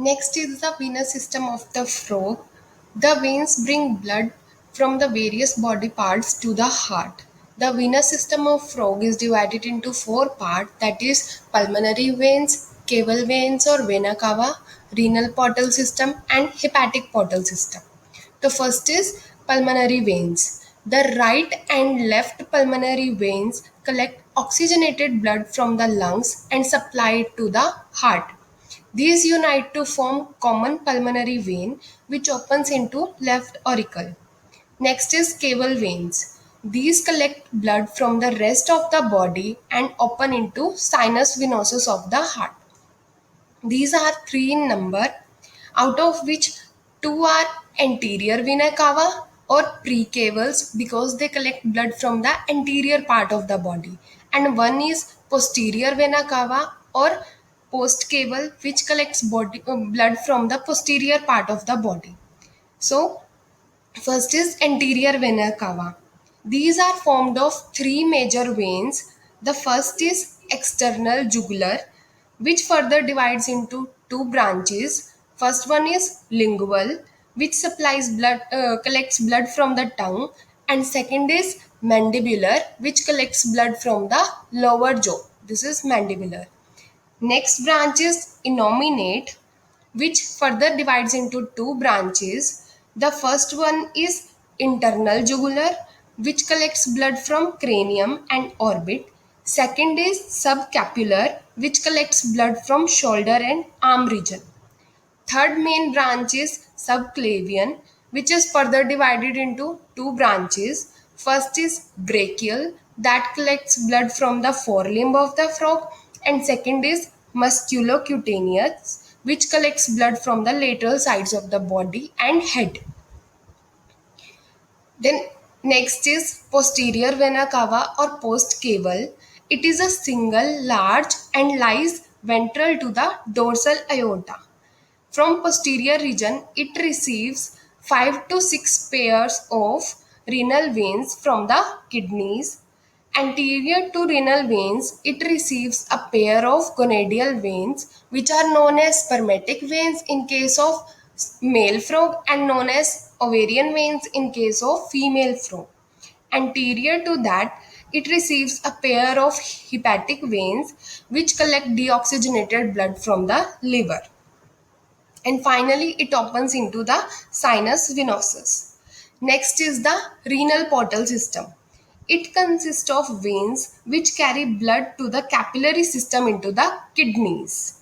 Next is the venous system of the frog. The veins bring blood from the various body parts to the heart. The venous system of frog is divided into four parts, that is pulmonary veins, caval veins or vena cava, renal portal system and hepatic portal system. The first is pulmonary veins. The right and left pulmonary veins collect oxygenated blood from the lungs and supply it to the heart. These unite to form common pulmonary vein which opens into left auricle. Next is caval veins. These collect blood from the rest of the body and open into sinus venosus of the heart. These are three in number, out of which two are anterior vena cava or precavals because they collect blood from the anterior part of the body, and one is posterior vena cava or postcaval which collects blood from the posterior part of the body. So, first is anterior vena cava. These are formed of three major veins. The first is external jugular, which further divides into two branches. First one is lingual, which collects blood from the tongue, and second is mandibular, which collects blood from the lower jaw. This is mandibular. Next branch is innominate, which further divides into two branches. The first one is internal jugular, which collects blood from cranium and orbit. Second is subcapular, which collects blood from shoulder and arm region. Third main branch is subclavian, which is further divided into two branches. First is brachial, that collects blood from the forelimb of the frog, and second is musculocutaneous, which collects blood from the lateral sides of the body and head. Then next is posterior vena cava or postcaval. It is a single, large and lies ventral to the dorsal aorta. From posterior region, it receives 5 to 6 pairs of renal veins from the kidneys. Anterior to renal veins, it receives a pair of gonadial veins which are known as spermatic veins in case of male frog and known as ovarian veins in case of female frog. Anterior to that, it receives a pair of hepatic veins which collect deoxygenated blood from the liver, and finally it opens into the sinus venosus. Next is the renal portal system. It consists of veins which carry blood to the capillary system into the kidneys.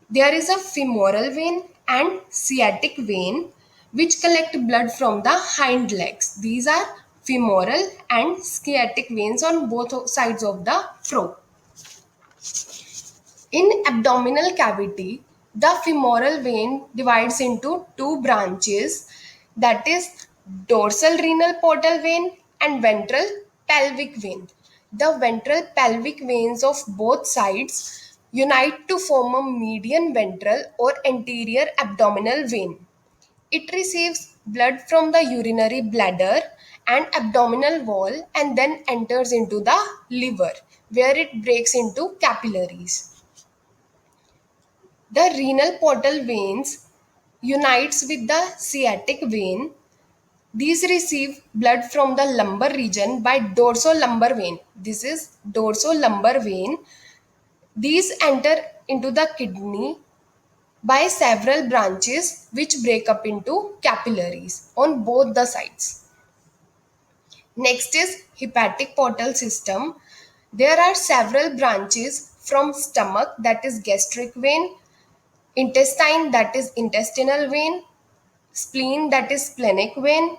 There is a femoral vein and sciatic vein which collect blood from the hind legs. These are femoral and sciatic veins on both sides of the frog. In abdominal cavity, the femoral vein divides into two branches, that is dorsal renal portal vein and ventral pelvic vein. The ventral pelvic veins of both sides unite to form a median ventral or anterior abdominal vein. It receives blood from the urinary bladder and abdominal wall and then enters into the liver, where it breaks into capillaries. The renal portal veins unites with the sciatic vein. These receive blood from the lumbar region by dorsolumbar vein. This is dorsolumbar vein. These enter into the kidney by several branches which break up into capillaries on both the sides. Next is hepatic portal system. There are several branches from stomach, that is gastric vein, intestine, that is intestinal vein, spleen, that is splenic vein,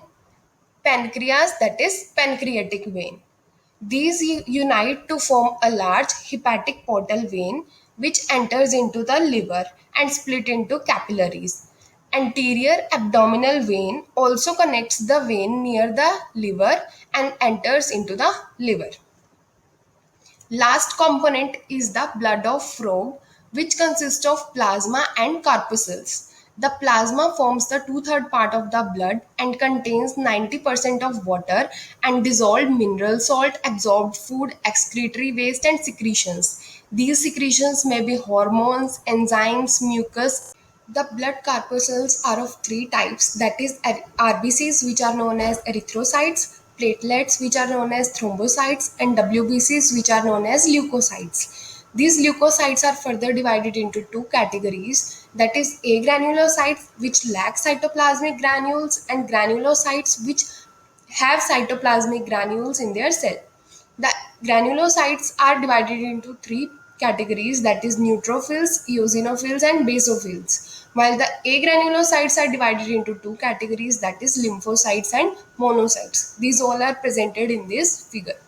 pancreas, that is pancreatic vein. These unite to form a large hepatic portal vein which enters into the liver and split into capillaries. Anterior abdominal vein also connects the vein near the liver and enters into the liver. Last component is the blood of frog, which consists of plasma and corpuscles. The plasma forms the two-third part of the blood and contains 90% of water and dissolved mineral salt, absorbed food, excretory waste and secretions. These secretions may be hormones, enzymes, mucus. The blood corpuscles are of three types, that is RBCs, which are known as erythrocytes, platelets, which are known as thrombocytes, and WBCs, which are known as leukocytes. These leukocytes are further divided into two categories, that is agranulocytes, which lack cytoplasmic granules, and granulocytes, which have cytoplasmic granules in their cell. The granulocytes are divided into three categories, that is neutrophils, eosinophils, and basophils. While the agranulocytes are divided into two categories, that is lymphocytes and monocytes. These all are presented in this figure.